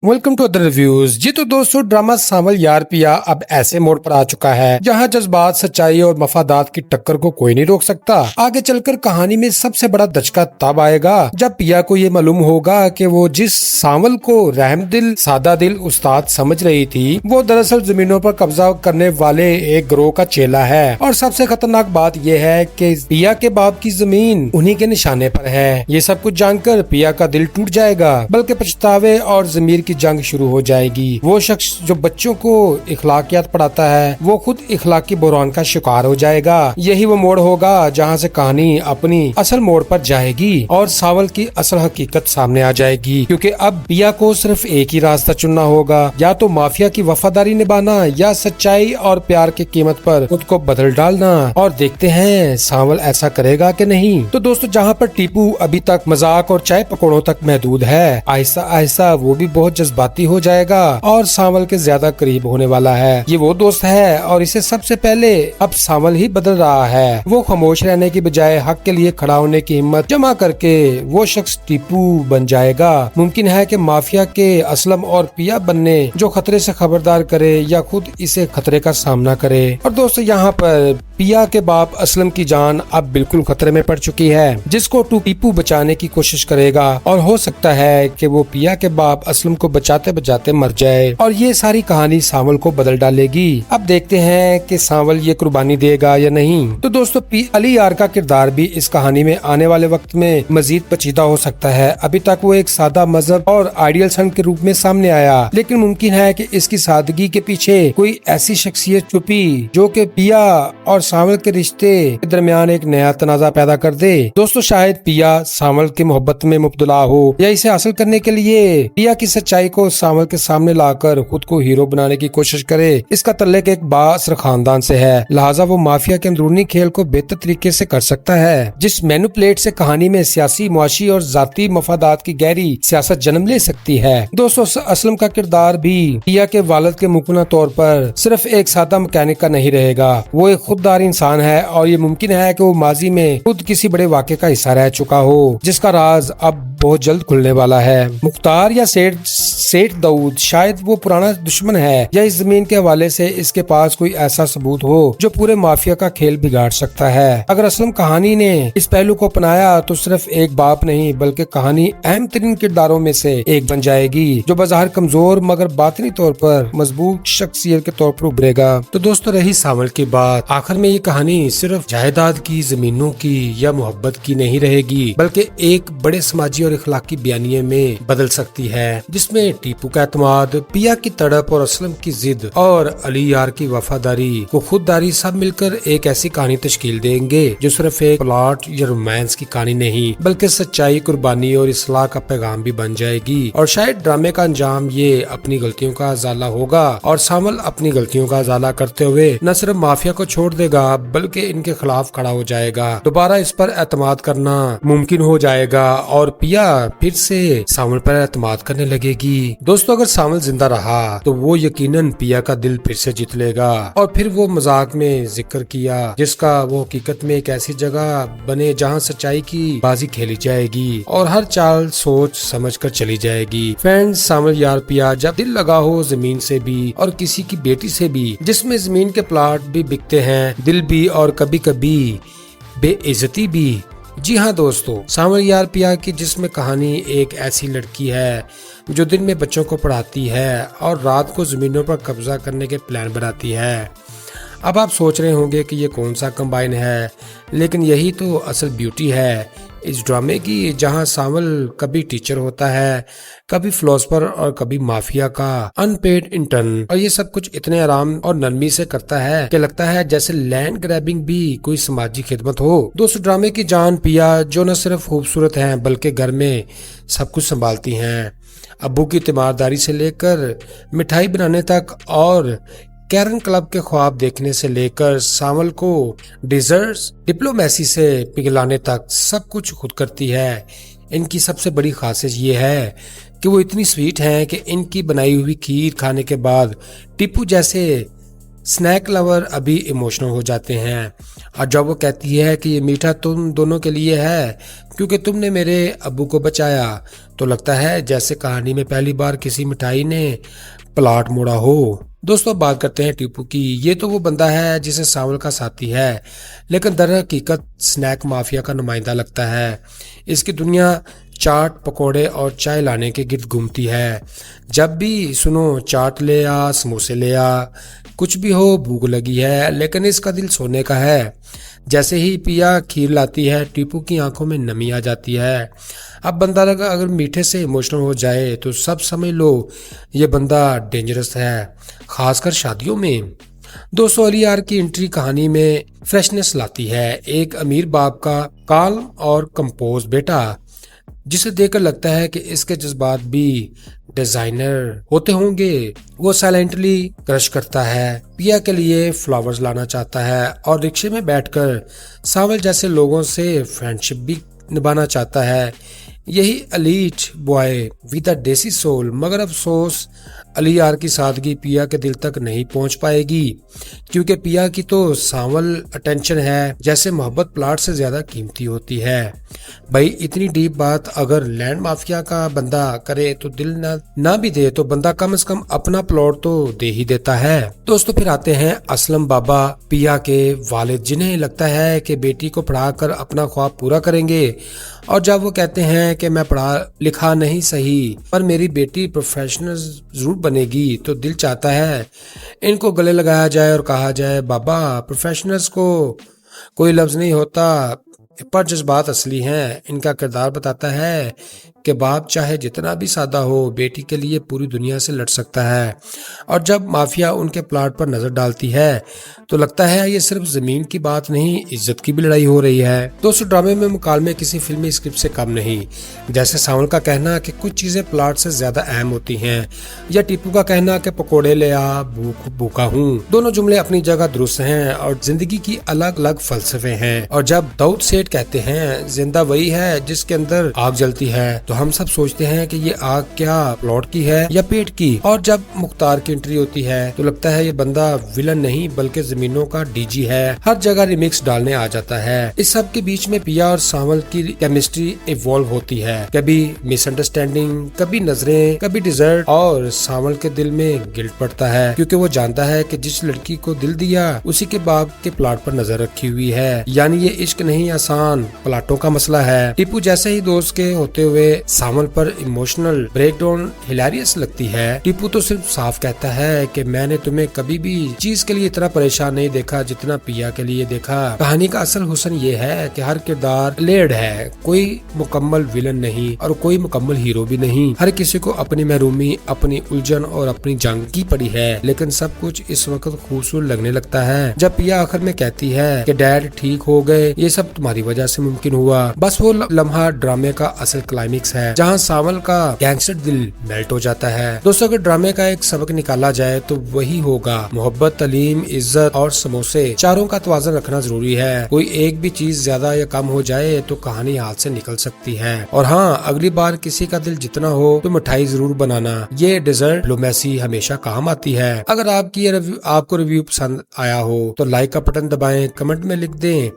Welcome to other reviews. जी तो दोस्तों, ड्रामा सांवल यार पिया अब ऐसे मोड़ पर आ चुका है जहां जज्बात, सच्चाई और मफादात की टक्कर को कोई नहीं रोक सकता। आगे चलकर कहानी में सबसे बड़ा दचका तब आएगा जब पिया को ये मालूम होगा कि वो जिस सांवल को रहमदिल सादा दिल उस्ताद समझ रही थी, वो दरअसल जमीनों पर कब्जा करने वाले एक गिरोह का चेला है। और सबसे खतरनाक बात यह है कि पिया के बाप की जमीन उन्हीं के निशाने पर है। ये सब कुछ जानकर पिया का दिल टूट जाएगा, बल्कि पछतावे और जमीर की जंग शुरू हो जाएगी। वो शख्स जो बच्चों को इखलाकियात पढ़ाता है, वो खुद इखलाकी बुहरान का शिकार हो जाएगा। यही वो मोड़ होगा जहाँ से कहानी अपनी असल मोड़ पर जाएगी और सांवल की असल हकीकत सामने आ जाएगी। क्योंकि अब पिया को सिर्फ एक ही रास्ता चुनना होगा, या तो माफिया की वफादारी निभाना या सच्चाई और प्यार की कीमत पर खुद को बदल डालना। और देखते हैं सांवल ऐसा करेगा कि नहीं। तो दोस्तों, जहाँ पर टीपू अभी तक मजाक और चाय पकौड़ों तक महदूद है, आहिस्ता आहिस्ता वो भी बहुत जज्बाती हो जाएगा और सांवल के ज्यादा करीब होने वाला है। ये वो दोस्त है और इसे सबसे पहले अब सांवल ही बदल रहा है। वो खामोश रहने की बजाय हक के लिए खड़ा होने की हिम्मत जमा करके वो शख्स टीपू बन जाएगा। मुमकिन है कि माफिया के असलम और पिया बनने जो खतरे से खबरदार करे या खुद इसे खतरे का सामना करे। और दोस्तों, यहाँ पर पिया के बाप असलम की जान अब बिल्कुल खतरे में पड़ चुकी है, जिसको टीपू बचाने की कोशिश करेगा। और हो सकता है कि वो पिया के बाप असलम को बचाते बचाते मर जाए। और ये सारी कहानी सांवल को बदल डालेगी। अब देखते हैं कि सांवल ये कुर्बानी देगा या नहीं। तो दोस्तों, अली यार का किरदार भी इस कहानी में आने वाले वक्त में मजीद पेचीदा हो सकता है। अभी तक वो एक सादा मजहब और आइडियल सन के रूप में सामने आया, लेकिन मुमकिन है कि इसकी सादगी के पीछे कोई ऐसी शख्सियत छुपी जो कि पिया और सांवल के रिश्ते के दरमियान एक नया तनाजा पैदा कर दे। दोस्तों, शायद पिया सांवल की मोहब्बत में मुब्तला हो, या इसे हासिल करने के लिए पिया की सच्चाई को सांवल के सामने लाकर खुद को हीरो बनाने की कोशिश करे। इसका तल्लुक एक बाअसर खानदान से है, लिहाजा वो माफिया के अंदरूनी खेल को बेहतर तरीके से कर सकता है। जिस मैनिपुलेट से कहानी में सियासी, मुआशी और जाती मफादात की गहरी सियासत जन्म ले सकती है। दोस्तों, असलम का किरदार भी पिया के वालिद के मुकम्मल तौर पर सिर्फ एक सादा मैकेनिक का नहीं रहेगा। वो एक खुददार इंसान है और ये मुमकिन है कि वो माजी में खुद किसी बड़े वाक़े का हिस्सा रह चुका हो, जिसका राज अब बहुत जल्द खुलने वाला है। मुख्तार या सेठ दाऊद, शायद वो पुराना दुश्मन है, या इस जमीन के हवाले से इसके पास कोई ऐसा सबूत हो जो पूरे माफिया का खेल बिगाड़ सकता है। अगर असलम कहानी ने इस पहलू को अपनाया तो सिर्फ एक बाप नहीं, बल्कि कहानी अहम तरीन किरदारों में से एक बन जाएगी, जो बाजार कमजोर मगर बातनी तौर पर मजबूत शख्सियत के तौर पर उभरेगा। तो दोस्तों, रही सांवल की बात, आखिर में ये कहानी सिर्फ जायदाद की, जमीनों की या मोहब्बत की नहीं रहेगी, बल्कि एक बड़े समाजी और इखलाकी बयानिए में बदल सकती है, जिसमें टीपू का एतमाद, पिया की तड़प और असलम की जिद और अली यार की वफादारी को खुददारी सब मिलकर एक ऐसी कहानी तश्कील देंगे जो सिर्फ एक प्लॉट या रोमांस की कहानी नहीं, बल्कि सच्चाई, कुर्बानी और इस्लाह का पैगाम भी बन जाएगी। और शायद ड्रामे का अंजाम ये अपनी गलतियों का अजाला होगा और सांवल अपनी गलतियों का अजाला करते हुए न सिर्फ माफिया को छोड़ देगा, बल्कि इनके खिलाफ खड़ा हो जाएगा। दोबारा इस पर एतमाद करना मुमकिन हो जाएगा और पिया फिर से सांवल पर एतमाद करने लगेगी। दोस्तों, अगर सांवल जिंदा रहा तो वो यकीनन पिया का दिल फिर से जीत लेगा और फिर वो मजाक में जिक्र किया जिसका वो हकीकत में एक ऐसी जगह बने जहाँ सच्चाई की बाजी खेली जाएगी और हर चाल सोच समझ कर चली जाएगी। फ्रेंड्स, सांवल यार पिया जब दिल लगा हो जमीन से भी और किसी की बेटी से भी, जिसमें जमीन के प्लाट भी बिकते हैं, दिल भी और कभी कभी बेइज्जती भी। जी हाँ दोस्तों, सांवल यार पिया की जिसमें कहानी एक ऐसी लड़की है जो दिन में बच्चों को पढ़ाती है और रात को जमीनों पर कब्जा करने के प्लान बनाती है। अब आप सोच रहे होंगे कि ये कौन सा कंबाइन है, लेकिन यही तो असल ब्यूटी है इस ड्रामे की, जहां सांवल कभी टीचर होता है, कभी फिलोसफर और कभी माफिया का अनपेड इंटर्न। और ये सब कुछ इतने आराम और नरमी से करता है कि लगता है जैसे लैंड ग्रैबिंग भी कोई समाजी खिदमत हो। दोस्तों, ड्रामे की जान पिया जो न सिर्फ खूबसूरत है बल्कि घर में सब कुछ संभालती हैं, अब्बू की तीमारदारी से लेकर मिठाई बनाने तक और कैरन क्लब के ख्वाब देखने से लेकर सांवल को डिजर्ट्स डिप्लोमेसी से पिघलाने तक सब कुछ खुद करती है। इनकी सबसे बड़ी खासियत ये है कि वो इतनी स्वीट हैं कि इनकी बनाई हुई खीर खाने के बाद टीपू जैसे स्नैक लवर अभी इमोशनल हो जाते हैं। और जब वो कहती है कि ये मीठा तुम दोनों के लिए है क्योंकि तुमने मेरे अब्बू को बचाया, तो लगता है जैसे कहानी में पहली बार किसी मिठाई ने प्लॉट मोड़ा हो। दोस्तों बात करते हैं टीपू की। ये तो वो बंदा है जिसे सांवल का साथी है, लेकिन दर हकीकत स्नैक माफिया का नुमाइंदा लगता है। इसकी दुनिया चाट पकोड़े और चाय लाने के गिर्द घूमती है। जब भी सुनो चाट ले आ, समोसे ले आ, कुछ भी हो भूख लगी है, लेकिन इसका दिल सोने का है। जैसे ही पिया खीर लाती है, टीपू की आंखों में नमी आ जाती है। अब बंदा अगर मीठे से इमोशनल हो जाए तो सब समझ लो ये बंदा डेंजरस है, खासकर शादियों में। दोस्तों अली यार की एंट्री कहानी में फ्रेशनेस लाती है। एक अमीर बाप का काल्म और कंपोज बेटा, जिसे देखकर लगता है कि इसके जज्बात भी डिजाइनर होते होंगे। वो साइलेंटली क्रश करता है, पिया के लिए फ्लावर्स लाना चाहता है और रिक्शे में बैठकर सांवल जैसे लोगों से फ्रेंडशिप भी निभाना चाहता है। यही एलीट बॉय विद अ देसी सोल। मगर अफसोस अली यार की सादगी पिया के दिल तक नहीं पहुंच पाएगी, क्योंकि पिया की तो सांवल अटेंशन है जैसे मोहब्बत प्लाट से ज्यादा कीमती होती है। भाई इतनी डीप बात अगर लैंड माफिया का बंदा करे तो दिल ना भी दे तो बंदा कम से कम अपना प्लॉट तो दे ही देता है। दोस्तों फिर आते हैं असलम बाबा, पिया के वालिद, जिन्हें लगता है कि बेटी को पढ़ाकर अपना ख्वाब पूरा करेंगे। और जब वो कहते हैं कि मैं पढ़ा लिखा नहीं सही पर मेरी बेटी प्रोफेशनल जरूर बनेगी, तो दिल चाहता है इनको गले लगाया जाए और कहा जाए बाबा प्रोफेशनल्स को कोई लफ्ज नहीं होता पर जज्बात असली हैं। इनका किरदार बताता है कि बाप चाहे जितना भी सादा हो बेटी के लिए पूरी दुनिया से लड़ सकता है। और जब माफिया उनके प्लाट पर नजर डालती है तो लगता है ये सिर्फ जमीन की बात नहीं, इज्जत की भी लड़ाई हो रही है। दोस्तों ड्रामे में मुकालमे किसी फिल्मी स्क्रिप्ट से कम नहीं। जैसे सांवल का कहना कि कुछ चीजें प्लाट से ज्यादा अहम होती हैं, या टीपू का कहना कि पकोड़े ले आ भूखा हूँ। दोनों जुमले अपनी जगह दुरुस्त हैं और जिंदगी की अलग अलग फलसफे हैं। और जब दाऊद सेठ कहते हैं जिंदा वही है जिसके अंदर आग जलती है, तो हम सब सोचते हैं कि ये आग क्या प्लॉट की है या पेट की। और जब मुख्तार की एंट्री होती है तो लगता है ये बंदा विलन नहीं बल्कि जमीनों का डीजी है। हर जगह रिमिक्स डालने आ जाता है। इस सब के बीच में पिया और सांवल की केमिस्ट्री इवॉल्व होती है, कभी मिसअंडरस्टैंडिंग, कभी नजरें, कभी डिजर्ट। और सांवल के दिल में गिल्ट पड़ता है क्योंकि वो जानता है कि जिस लड़की को दिल दिया उसी के बाप के प्लाट पर नजर रखी हुई है। यानी ये इश्क नहीं आसान प्लाटों का मसला है। टीपू जैसे ही दोस्त के होते हुए सांवल पर इमोशनल ब्रेकडाउन हिलेरियस लगती है। टीपू तो सिर्फ साफ कहता है कि मैंने तुम्हें कभी भी चीज के लिए इतना परेशान नहीं देखा जितना पिया के लिए देखा। कहानी का असल हुस्न ये है कि हर किरदार लेयर्ड है, कोई मुकम्मल विलन नहीं और कोई मुकम्मल हीरो भी नहीं। हर किसी को अपनी महरूमी, अपनी उलझन और अपनी जंग की पड़ी है, लेकिन सब कुछ इस वक्त खूबसूरत लगने लगता है जब पिया आखिर में कहती है कि डैड ठीक हो गए, ये सब तुम्हारी वजह से मुमकिन हुआ। बस वो लम्हा ड्रामे का असल क्लाइमेक्स है जहाँ सांवल का गैंगस्टर दिल मेल्ट हो जाता है। दोस्तों अगर ड्रामे का एक सबक निकाला जाए तो वही होगा मोहब्बत, तलीम, इज्जत और समोसे, चारों का तवाज़ुन रखना जरूरी है। कोई एक भी चीज ज्यादा या कम हो जाए तो कहानी हाथ से निकल सकती है। और हाँ, अगली बार किसी का दिल जितना हो तो मिठाई जरूर बनाना, ये डेजर्ट डिप्लोमेसी हमेशा काम आती है। अगर आपको रिव्यू पसंद आया हो तो लाइक का बटन दबाएं, कमेंट में लिख दें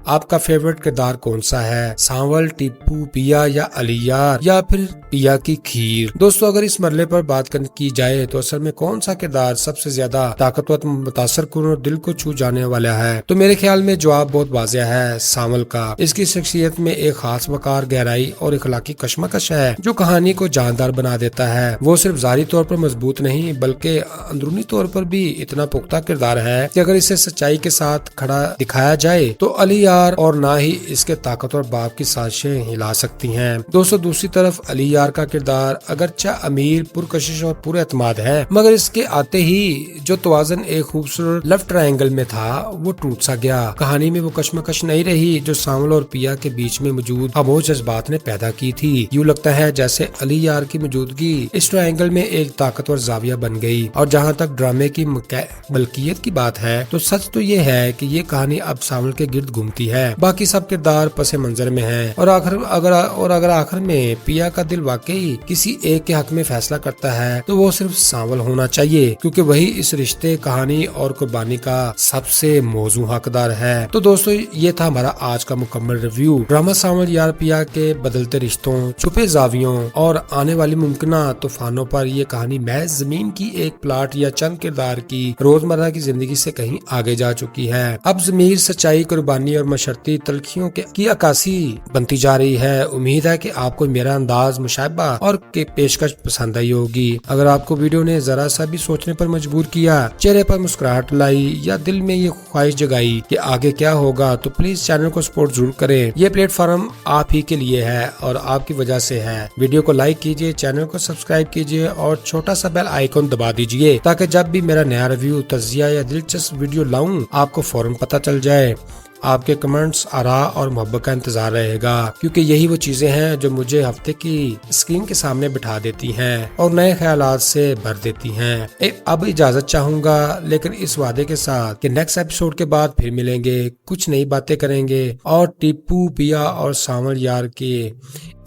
आपका फेवरेट किरदार कौन सा है, सांवल, टीपू, पिया या अली यार, या फिर पिया की खीर। दोस्तों अगर इस मरले पर बात की जाए तो असल में कौन सा किरदार सबसे ज्यादा ताकतवर, मुतासर कुन और दिल को छू जाने वाला है, तो मेरे ख्याल में जवाब बहुत वाज़ेह है, सांवल का। इसकी शख्सियत में एक खास वकार, गहराई और इखलाकी कशमकश है जो कहानी को जानदार बना देता है। वो सिर्फ ज़ाहिरी तौर पर मजबूत नहीं बल्कि अंदरूनी तौर पर भी इतना पुख्ता किरदार है कि अगर इसे सच्चाई के साथ खड़ा दिखाया जाए तो अली यार और ना ही इसके ताकतवर बाप की साजिशें हिला सकती हैं। दोस्तों दूसरी तरफ अली यार का किरदार अगरचे अमीर, पुरकशिश और पूरे एतमाद है, मगर इसके आते ही जो तवाज़ुन एक खूबसूरत लव ट्रायंगल में था वो टूट सा गया। कहानी में वो कशमकश नहीं रही जो सांवल और पिया के बीच में मौजूद खामोश जज्बात ने पैदा की थी। यूँ लगता है जैसे अली यार की मौजूदगी इस ट्रायंगल में एक ताकतवर जाविया बन गई। और जहाँ तक ड्रामे की मलकियत की बात है तो सच तो ये है कि ये कहानी अब सांवल के गिर्द घूमती है, बाकी सब किरदार पसे मंजर में है। और अगर आखिर में में पिया का दिल वाकई किसी एक के हक में फैसला करता है तो वो सिर्फ सांवल होना चाहिए, क्योंकि वही इस रिश्ते, कहानी और कुर्बानी का सबसे मौजू हकदार है। तो दोस्तों ये था हमारा आज का मुकम्मल रिव्यू ड्रामा सांवल यार पिया के बदलते रिश्तों, छुपे जावियों और आने वाली मुमकिन तूफानों पर। ये कहानी महज जमीन की एक प्लाट या चंद किरदार की रोजमर्रा की जिंदगी से कहीं आगे जा चुकी है। अब ज़मीर, सच्चाई, कुर्बानी और मशर्ती तलखियों की अक्कासी बनती जा रही है। उम्मीद है कि आपको मेरा अंदाज, मुशाबा और के पेशकश पसंद आई होगी। अगर आपको वीडियो ने जरा सा भी सोचने पर मजबूर किया, चेहरे पर मुस्कुराहट लाई या दिल में ये ख्वाहिश जगाई कि आगे क्या होगा, तो प्लीज चैनल को सपोर्ट जरूर करें। ये प्लेटफॉर्म आप ही के लिए है और आपकी वजह से है। वीडियो को लाइक कीजिए, चैनल को सब्सक्राइब कीजिए और छोटा सा बेल आइकॉन दबा दीजिए ताकि जब भी मेरा नया रिव्यू, तज्जिया या दिलचस्प वीडियो लाऊं आपको फौरन पता चल जाए। आपके कमेंट्स, आरा और मोहब्बत का इंतजार रहेगा, क्योंकि यही वो चीजें हैं जो मुझे हफ्ते की स्क्रीन के सामने बिठा देती हैं और नए ख्यालात से भर देती हैं। अब इजाजत चाहूंगा, लेकिन इस वादे के साथ कि नेक्स्ट एपिसोड के बाद फिर मिलेंगे, कुछ नई बातें करेंगे और टीपू, पिया और सांवल यार के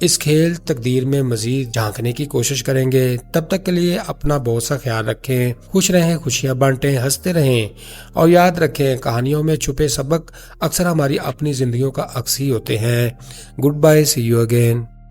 इस खेल तकदीर में मजीद झांकने की कोशिश करेंगे। तब तक के लिए अपना बहुत सा ख्याल रखें, खुश रहें, खुशियां बांटें, हंसते रहें और याद रखें कहानियों में छुपे सबक अक्सर हमारी अपनी जिंदगियों का अक्स ही होते हैं। Goodbye, see you again.